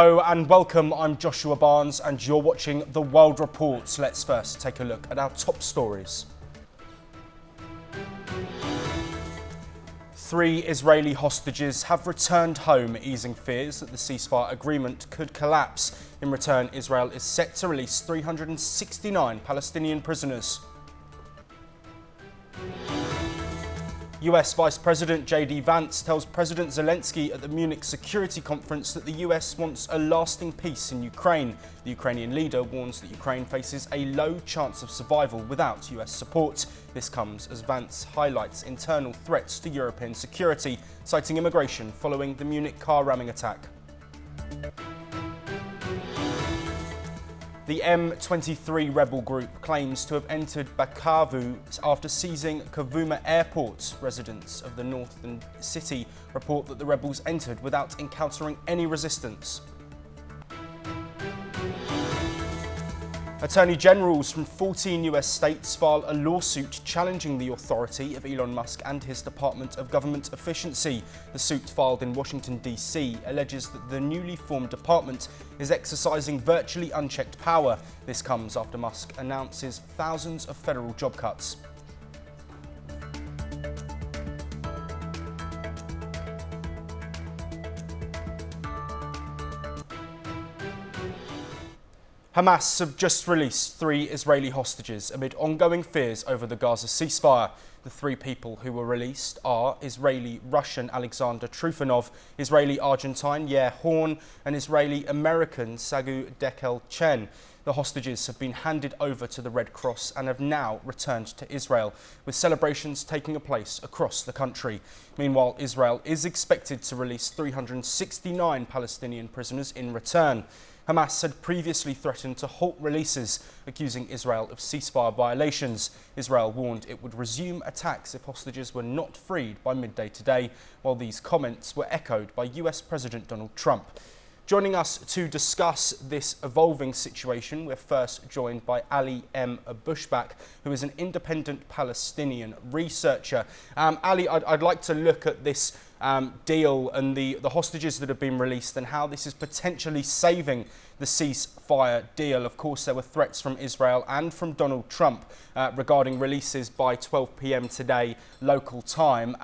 Hello and welcome, I'm Joshua Barnes and you're watching The World Report. Let's first take a look at our top stories. 3 Israeli hostages have returned home, easing fears that the ceasefire agreement could collapse. In return, Israel is set to release 369 Palestinian prisoners. US Vice President J.D. Vance tells President Zelensky at the Munich Security Conference that the US wants a lasting peace in Ukraine. The Ukrainian leader warns that Ukraine faces a low chance of survival without US support. This comes as Vance highlights internal threats to European security, citing immigration following the Munich car ramming attack. The M23 rebel group claims to have entered Bukavu after seizing Kavuma Airport. Residents of the northern city report that the rebels entered without encountering any resistance. Attorney generals from 14 US states file a lawsuit challenging the authority of Elon Musk and his Department of Government Efficiency. The suit, filed in Washington, D.C., alleges that the newly formed department is exercising virtually unchecked power. This comes after Musk announces thousands of federal job cuts. Hamas have just released 3 Israeli hostages amid ongoing fears over the Gaza ceasefire. The 3 people who were released are Israeli-Russian Alexander Trufanov, Israeli-Argentine Yair Horn, and Israeli-American Sagu Dekel-Chen. The hostages have been handed over to the Red Cross and have now returned to Israel, with celebrations taking place across the country. Meanwhile, Israel is expected to release 369 Palestinian prisoners in return. Hamas had previously threatened to halt releases, accusing Israel of ceasefire violations. Israel warned it would resume attacks if hostages were not freed by midday today, while these comments were echoed by US President Donald Trump. Joining us to discuss this evolving situation, we're first joined by Ali M. Bushback, who is an independent Palestinian researcher. Ali, I'd like to look at this deal and the hostages that have been released and how this is potentially saving the ceasefire deal. Of course, there were threats from Israel and from Donald Trump regarding releases by 12 p.m. today, local time.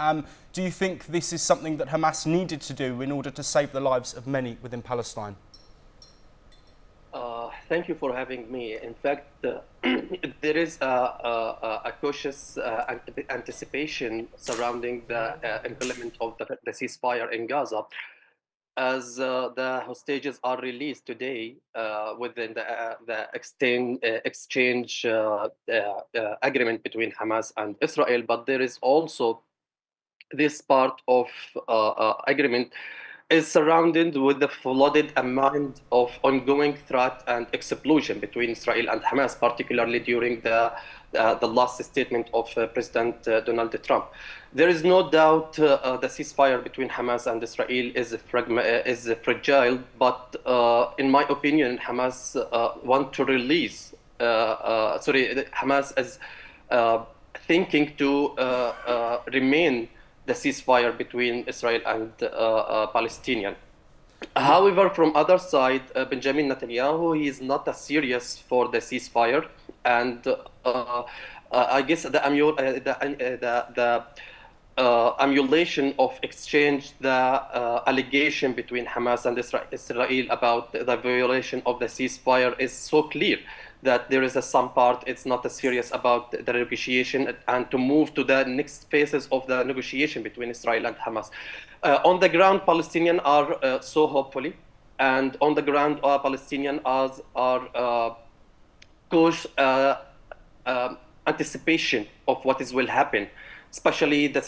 Do you think this is something that Hamas needed to do in order to save the lives of many within Palestine? Thank you for having me. In fact, there is a cautious anticipation surrounding the implement of the ceasefire in Gaza, as the hostages are released today within the exchange agreement between Hamas and Israel. But there is also this part of agreement is surrounded with the flooded amount of ongoing threat and explosion between Israel and Hamas, particularly during the last statement of President Donald Trump. There is no doubt the ceasefire between Hamas and Israel is fragile, but in my opinion, Hamas want to release. Hamas is thinking to remain the ceasefire between Israel and Palestinian. However, from other side, Benjamin Netanyahu, he is not as serious for the ceasefire, and I guess the emulation of exchange, the allegation between Hamas and Israel about the violation of the ceasefire is so clear that there is some part it's not as serious about the negotiation and to move to the next phases of the negotiation between Israel and Hamas. On the ground, Palestinians are so hopefully, and on the ground, Palestinians are cautious anticipation of what will happen. Especially the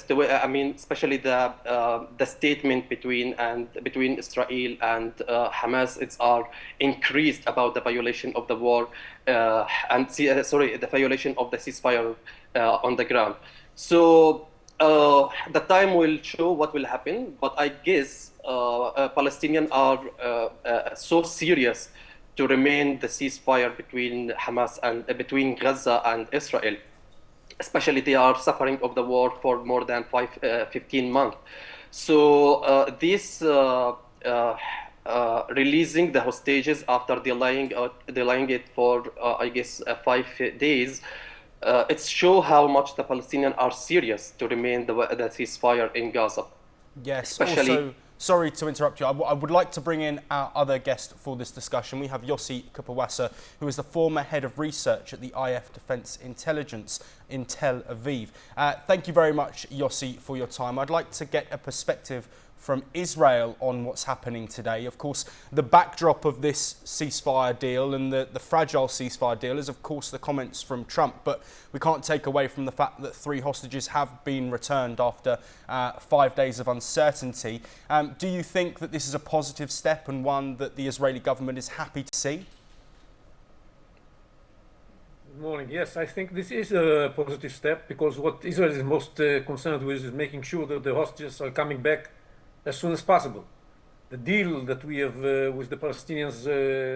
statement between Israel and Hamas, it's are increased about the violation of the war the violation of the ceasefire on the ground. So the time will show what will happen, but I guess Palestinians are so serious to remain the ceasefire between Hamas and between Gaza and Israel. Especially they are suffering of the war for more than 15 months. So this releasing the hostages after delaying it for, I guess, 5 days. It shows how much the Palestinians are serious to remain the ceasefire in Gaza, Yes, especially. also, sorry to interrupt you. I would like to bring in our other guest for this discussion. We have Yossi Kupawasa, who is the former head of research at the IF Defence Intelligence in Tel Aviv. Thank you very much, Yossi, for your time. I'd like to get a perspective from Israel on what's happening today. Of course, the backdrop of this ceasefire deal and the fragile ceasefire deal is, of course, the comments from Trump. But we can't take away from the fact that 3 hostages have been returned after 5 days of uncertainty. Do you think that this is a positive step and one that the Israeli government is happy to see? Good morning. Yes, I think this is a positive step, because what Israel is most concerned with is making sure that the hostages are coming back as soon as possible. The deal that we have with the Palestinians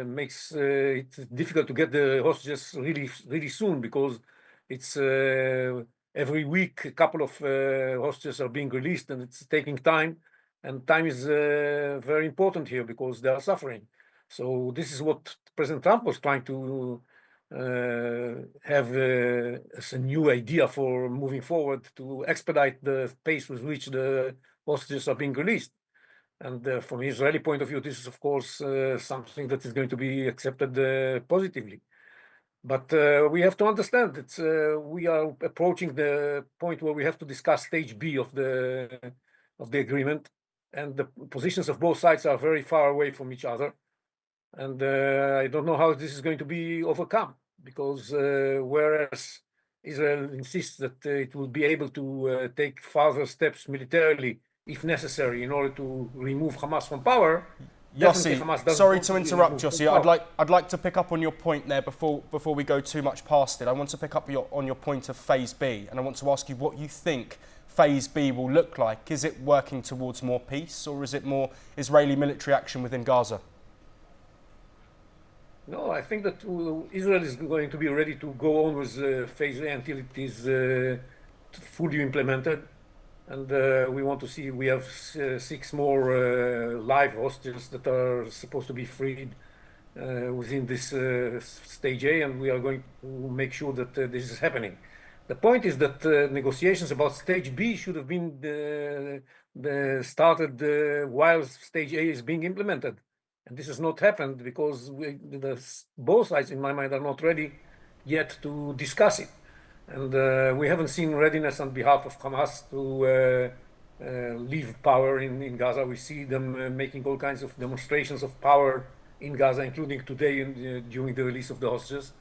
makes it difficult to get the hostages really soon, because it's every week a couple of hostages are being released, and it's taking time. And time is very important here, because they are suffering. So this is what President Trump was trying to have as a new idea for moving forward, to expedite the pace with which the hostages are being released. And from an Israeli point of view, this is, of course, something that is going to be accepted positively. But we have to understand that we are approaching the point where we have to discuss stage B of the agreement, and the positions of both sides are very far away from each other. And I don't know how this is going to be overcome, because whereas Israel insists that it will be able to take further steps militarily, if necessary, in order to remove Hamas from power. Yossi, sorry to interrupt, Yossi. I'd like to pick up on your point there before we go too much past it. I want to pick up on your point of Phase B, and I want to ask you what you think Phase B will look like. Is it working towards more peace, or is it more Israeli military action within Gaza? No, I think that Israel is going to be ready to go on with Phase A until it is fully implemented. And we want to see, we have 6 more live hostages that are supposed to be freed within this stage A, and we are going to make sure that this is happening. The point is that negotiations about stage B should have been started while stage A is being implemented. And this has not happened because both sides, in my mind, are not ready yet to discuss it. And we haven't seen readiness on behalf of Hamas to leave power in Gaza. We see them making all kinds of demonstrations of power in Gaza, including today during the release of the hostages.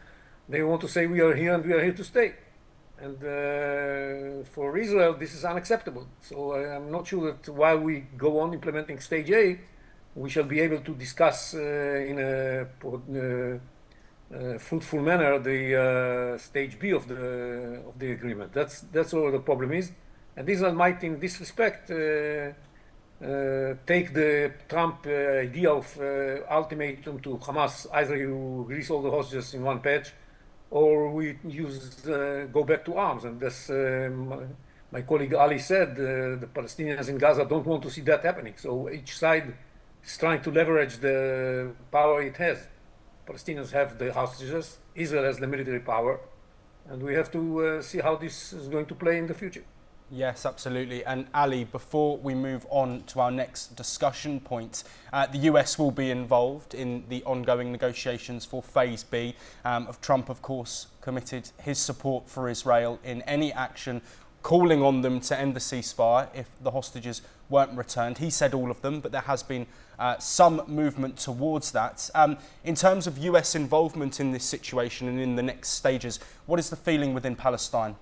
They want to say, we are here and we are here to stay. And for Israel, this is unacceptable. So I'm not sure that while we go on implementing stage A, we shall be able to discuss in a fruitful manner the stage B of the agreement. That's all the problem is. And Israel might, in this respect, take the Trump idea of ultimatum to Hamas: either you release all the hostages in one patch, or we go back to arms. And as my colleague Ali said, the Palestinians in Gaza don't want to see that happening. So each side is trying to leverage the power it has. Palestinians have the hostages, Israel has the military power, and we have to see how this is going to play in the future. Yes, absolutely. And Ali, before we move on to our next discussion point, the US will be involved in the ongoing negotiations for Phase B. Trump, of course, committed his support for Israel in any action, calling on them to end the ceasefire if the hostages weren't returned. He said all of them, but there has been some movement towards that. In terms of US involvement in this situation and in the next stages, what is the feeling within Palestine?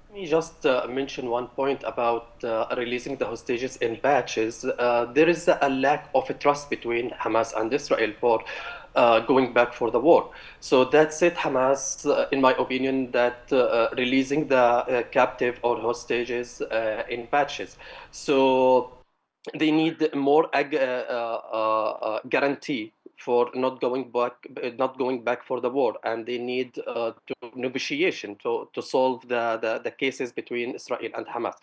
Let me just mention one point about releasing the hostages in batches. There is a lack of trust between Hamas and Israel for going back for the war. So that's it, Hamas, in my opinion, that releasing the captive or hostages in batches. So they need more guarantee for not going back for the war, and they need to negotiation to solve the cases between Israel and Hamas.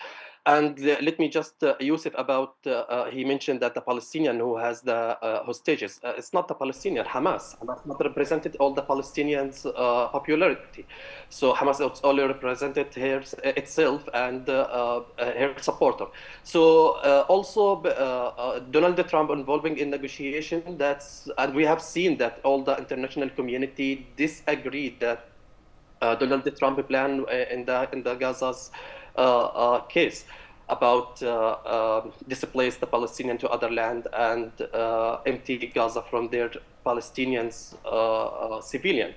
And let me just, Yusuf, about, he mentioned that the Palestinian who has the hostages, it's not the Palestinian, Hamas. Hamas not represented all the Palestinians' popularity. So Hamas only represented itself and her supporter. So also Donald Trump involving in negotiation, and we have seen that all the international community disagreed that Donald Trump plan in the Gaza's case about displace the Palestinian to other land and empty Gaza from their Palestinians civilian.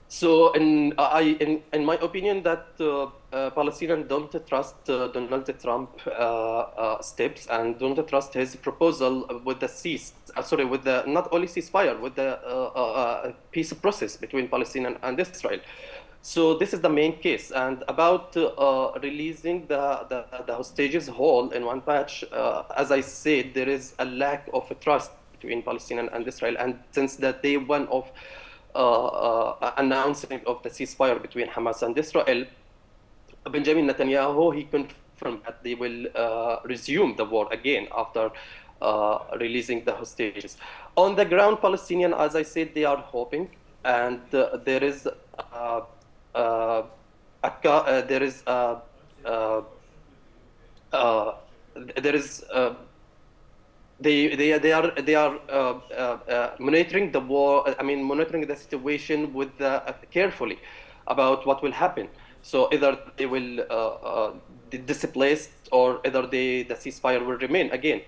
So in my opinion, that Palestinians don't trust Donald Trump steps and don't trust his proposal with the with the not only ceasefire, with the peace process between Palestine and Israel. So this is the main case. And about releasing the hostages whole in one batch, as I said, there is a lack of trust between Palestine and Israel. And since the day one of announcing of the ceasefire between Hamas and Israel, Benjamin Netanyahu, he confirmed that they will resume the war again after releasing the hostages. On the ground, Palestinian, as I said, they are hoping, and there is they are monitoring the war. I mean, monitoring the situation with carefully about what will happen. So either they will displaced, or either the ceasefire will remain again.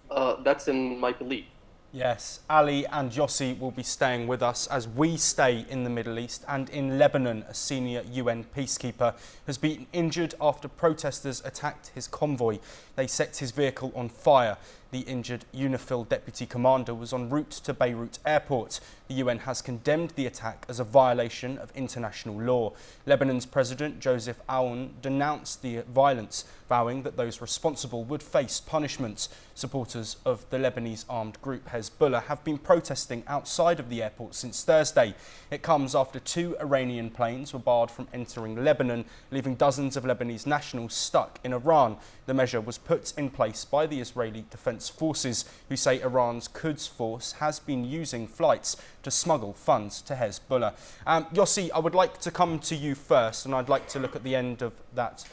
That's in my belief. Yes, Ali and Yossi will be staying with us as we stay in the Middle East. And in Lebanon, a senior UN peacekeeper has been injured after protesters attacked his convoy. They set his vehicle on fire. The injured UNIFIL deputy commander was en route to Beirut airport. The UN has condemned the attack as a violation of international law. Lebanon's President Joseph Aoun denounced the violence, vowing that those responsible would face punishment. Supporters of the Lebanese armed group Hezbollah have been protesting outside of the airport since Thursday. It comes after 2 Iranian planes were barred from entering Lebanon, leaving dozens of Lebanese nationals stuck in Iran. The measure was put in place by the Israeli Defense Forces, who say Iran's Quds force has been using flights to smuggle funds to Hezbollah. Yossi, I would like to come to you first, and I'd like to look at the end of that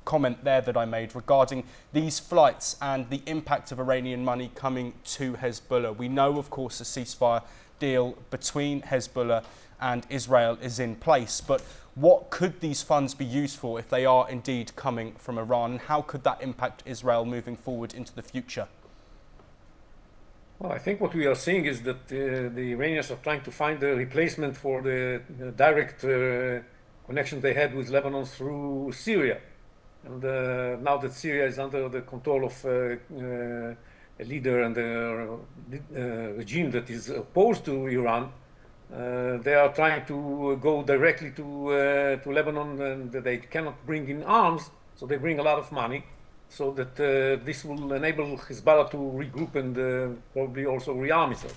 comment there that I made regarding these flights and the impact of Iranian money coming to Hezbollah. We know, of course, a ceasefire deal between Hezbollah and Israel is in place, but what could these funds be used for if they are indeed coming from Iran, and how could that impact Israel moving forward into the future? Well, I think what we are seeing is that the Iranians are trying to find a replacement for the direct connection they had with Lebanon through Syria. And now that Syria is under the control of a leader and a regime that is opposed to Iran, they are trying to go directly to Lebanon, and they cannot bring in arms, so they bring a lot of money, so that this will enable Hezbollah to regroup and probably also rearm itself.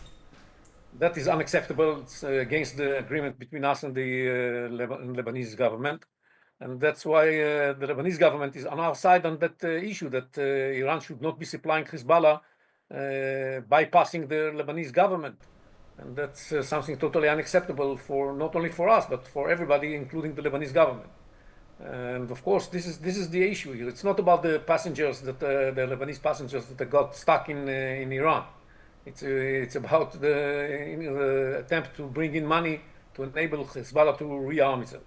That is unacceptable. It's against the agreement between us and the Lebanese government. And that's why the Lebanese government is on our side on that issue, that Iran should not be supplying Hezbollah, bypassing the Lebanese government. And that's something totally unacceptable for not only for us, but for everybody, including the Lebanese government. And of course, this is the issue here. It's not about the passengers, that the Lebanese passengers that got stuck in Iran. It's about the attempt to bring in money to enable Hezbollah to rearm itself.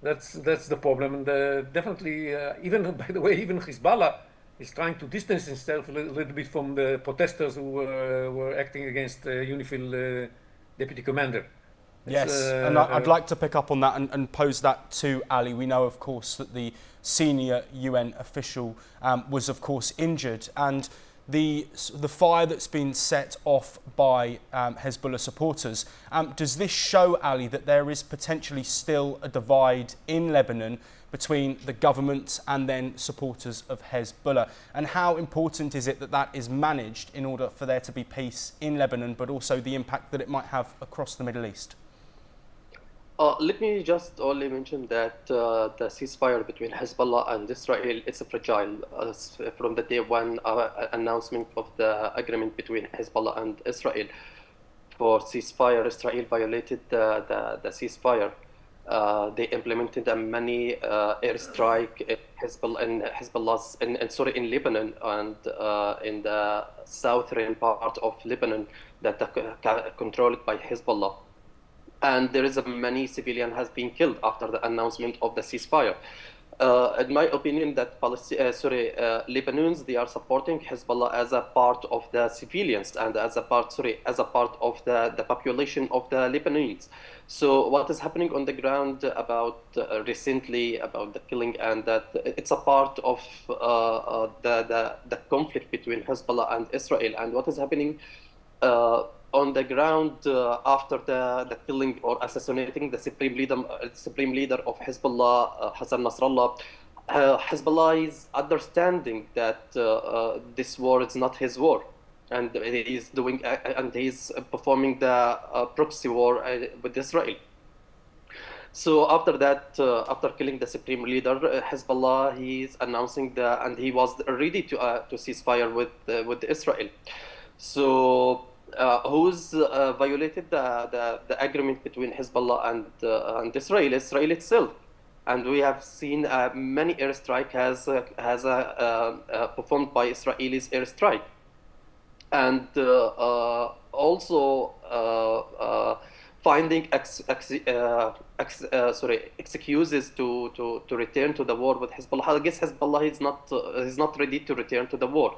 That's the problem. And definitely, even by the way, even Hezbollah is trying to distance himself a little bit from the protesters who were acting against UNIFIL deputy commander. Yes, and I'd like to pick up on that and pose that to Ali. We know, of course, that the senior UN official was, of course, injured, and the fire that's been set off by Hezbollah supporters. Does this show, Ali, that there is potentially still a divide in Lebanon between the government and then supporters of Hezbollah? And how important is it that that is managed in order for there to be peace in Lebanon, but also the impact that it might have across the Middle East? Let me just only mention that the ceasefire between Hezbollah and Israel is fragile. From the day one announcement of the agreement between Hezbollah and Israel for ceasefire, Israel violated the ceasefire. They implemented many airstrike in in Lebanon and in the southern part of Lebanon that are controlled by Hezbollah. And there is many civilian has been killed after the announcement of the ceasefire. In my opinion, that Lebanese, they are supporting Hezbollah as a part of the civilians and as a part of the population of the Lebanese. So what is happening on the ground about recently about the killing, and that it's a part of the conflict between Hezbollah and Israel, and what is happening on the ground after the killing or assassinating the supreme leader of Hezbollah, Hassan Nasrallah. Hezbollah is understanding that this war is not his war, and he is performing the proxy war with Israel. So after that, after killing the supreme leader, Hezbollah, he is announcing and he was ready to ceasefire with Israel. So who's violated the agreement between Hezbollah and Israel? Israel itself. And we have seen many airstrike has performed by Israelis airstrike, and also finding excuses to return to the war with Hezbollah. I guess Hezbollah is not ready to return to the war,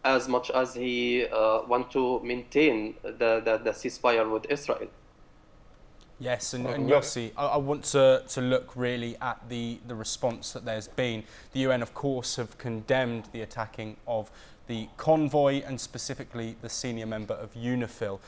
as much as he want to maintain the ceasefire with Israel. Yes, and Yossi, I want to look really at the response that there's been. The UN, of course, have condemned the attacking of the convoy and specifically the senior member of UNIFIL.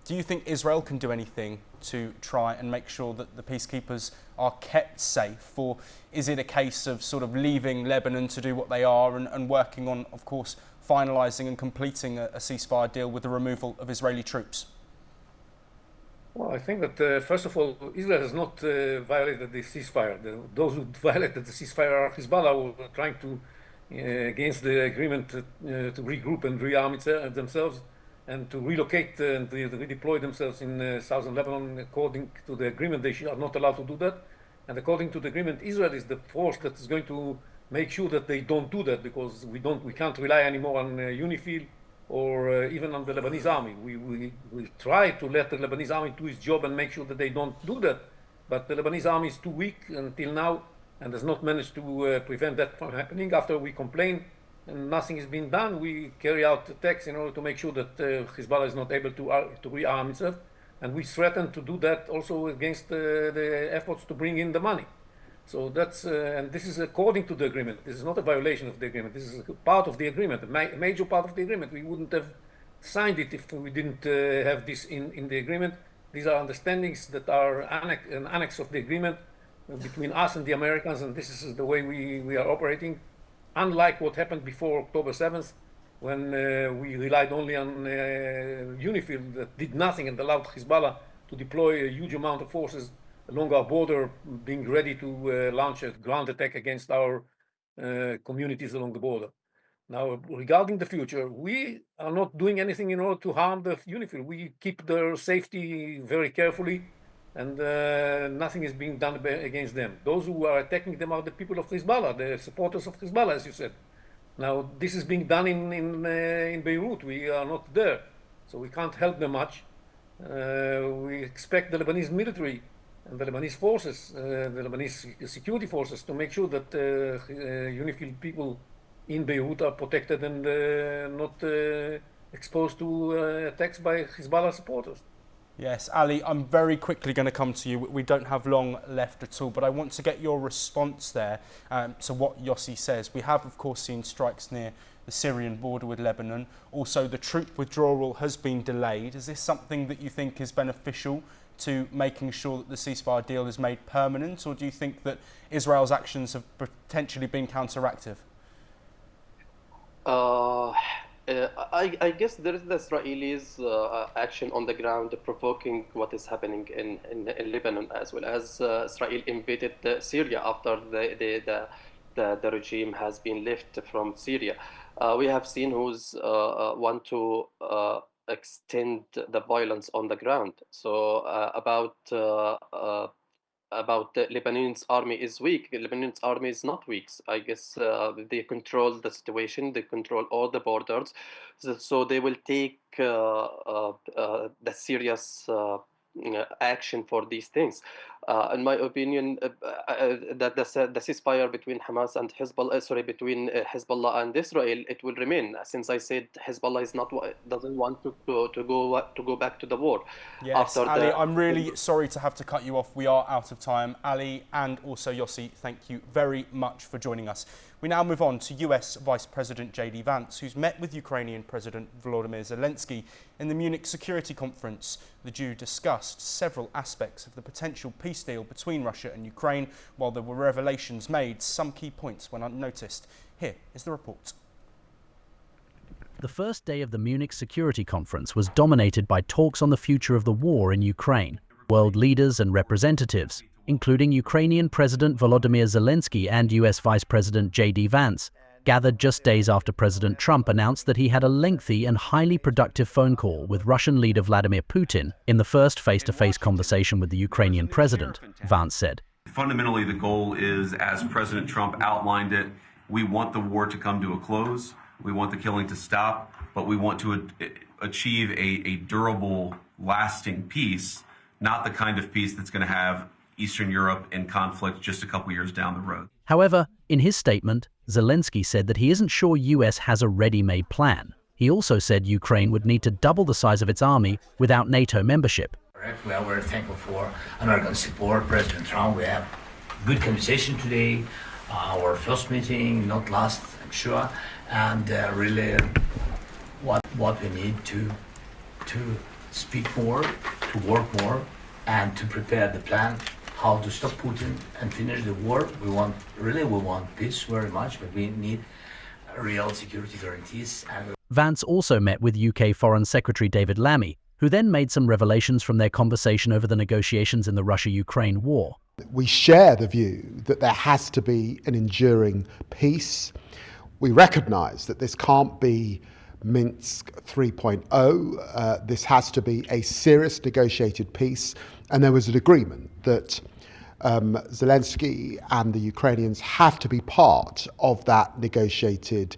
Do you think Israel can do anything to try and make sure that the peacekeepers are kept safe, or is it a case of sort of leaving Lebanon to do what they are and working on, of course, finalising and completing a ceasefire deal with the removal of Israeli troops? Well, I think that, first of all, Israel has not violated the ceasefire. Those who violated the ceasefire are Hezbollah, who are trying to, against the agreement, to regroup and rearm themselves and to relocate and redeploy themselves in southern Lebanon. According to the agreement, they are not allowed to do that. And according to the agreement, Israel is the force that is going to make sure that they don't do that, because we can't rely anymore on UNIFIL or even on the Lebanese army. We try to let the Lebanese army do its job and make sure that they don't do that. But the Lebanese army is too weak until now and has not managed to prevent that from happening. After we complain and nothing is being done, we carry out attacks in order to make sure that Hezbollah is not able to rearm itself. And we threaten to do that also against the efforts to bring in the money. So that's, and this is according to the agreement. This is not a violation of the agreement. This is a part of the agreement, a major part of the agreement. We wouldn't have signed it if we didn't have this in the agreement. These are understandings that are an annex of the agreement between us and the Americans, and this is the way we are operating. Unlike what happened before October 7th, when we relied only on UNIFIL that did nothing and allowed Hezbollah to deploy a huge amount of forces along our border, being ready to launch a ground attack against our communities along the border. Now, regarding the future, we are not doing anything in order to harm the UNIFIL. We keep their safety very carefully, and nothing is being done against them. Those who are attacking them are the people of Hezbollah, the supporters of Hezbollah, as you said. Now, this is being done in Beirut. We are not there, so we can't help them much. We expect the Lebanese military and the Lebanese forces, the Lebanese security forces, to make sure that UNIFIL people in Beirut are protected and not exposed to attacks by Hezbollah supporters. Yes, Ali, I'm very quickly going to come to you. We don't have long left at all, but I want to get your response there to what Yossi says. We have, of course, seen strikes near the Syrian border with Lebanon. Also, the troop withdrawal has been delayed. Is this something that you think is beneficial to making sure that the ceasefire deal is made permanent, or do you think that Israel's actions have potentially been counteractive? I guess there is the Israelis' action on the ground provoking what is happening in Lebanon, as well as Israel invaded Syria after the regime has been left from Syria. We have seen who's want to extend the violence on the ground. So about the Lebanese army is weak. The Lebanese army is not weak. I guess they control the situation. They control all the borders, so they will take the serious action for these things. In my opinion, that the ceasefire between Hamas and Hezbollah, between Hezbollah and Israel, it will remain. Since I said Hezbollah is not doesn't want to go back to the war. Yes, Ali, I'm really sorry to have to cut you off. We are out of time. Ali and also Yossi, thank you very much for joining us. We now move on to US Vice President J.D. Vance, who's met with Ukrainian President Volodymyr Zelensky in the Munich Security Conference. The Jew discussed several aspects of the potential peace deal between Russia and Ukraine. While there were revelations made, some key points went unnoticed. Here is the report. The first day of the Munich Security Conference was dominated by talks on the future of the war in Ukraine. World leaders and representatives, including Ukrainian President Volodymyr Zelensky and US Vice President J.D. Vance, gathered just days after President Trump announced that he had a lengthy and highly productive phone call with Russian leader Vladimir Putin in the first face-to-face conversation with the Ukrainian president, Vance said. Fundamentally, the goal is, as President Trump outlined it, we want the war to come to a close, we want the killing to stop, but we want to achieve a durable, lasting peace, not the kind of peace that's going to have Eastern Europe in conflict just a couple years down the road. However, in his statement, Zelensky said that he isn't sure US has a ready-made plan. He also said Ukraine would need to double the size of its army without NATO membership. We are very thankful for American support. President Trump, we have good conversation today. Our first meeting, not last, I'm sure, and really what we need to speak more, to work more, and to prepare the plan how to stop Putin and finish the war. We want peace very much, but we need real security guarantees. Vance also met with UK Foreign Secretary David Lammy, who then made some revelations from their conversation over the negotiations in the Russia-Ukraine war. We share the view that there has to be an enduring peace. We recognise that this can't be Minsk 3.0. This has to be a serious negotiated peace. And there was an agreement that Zelensky and the Ukrainians have to be part of that negotiated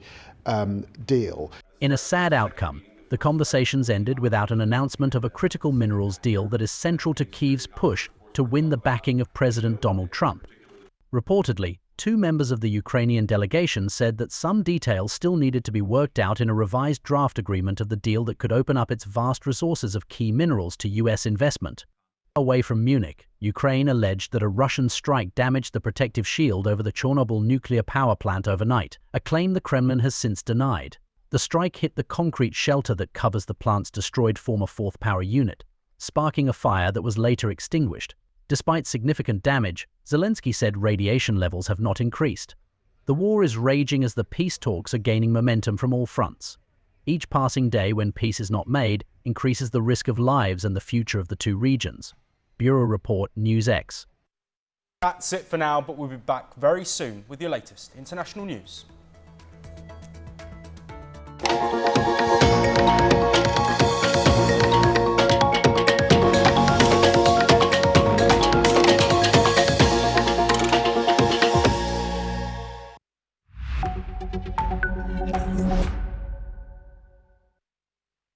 deal. In a sad outcome, the conversations ended without an announcement of a critical minerals deal that is central to Kyiv's push to win the backing of President Donald Trump. Reportedly, two members of the Ukrainian delegation said that some details still needed to be worked out in a revised draft agreement of the deal that could open up its vast resources of key minerals to US investment. Away from Munich, Ukraine alleged that a Russian strike damaged the protective shield over the Chernobyl nuclear power plant overnight, a claim the Kremlin has since denied. The strike hit the concrete shelter that covers the plant's destroyed former fourth power unit, sparking a fire that was later extinguished. Despite significant damage, Zelensky said radiation levels have not increased. The war is raging as the peace talks are gaining momentum from all fronts. Each passing day when peace is not made increases the risk of lives and the future of the two regions. Bureau Report, NewsX. That's it for now, but we'll be back very soon with your latest international news.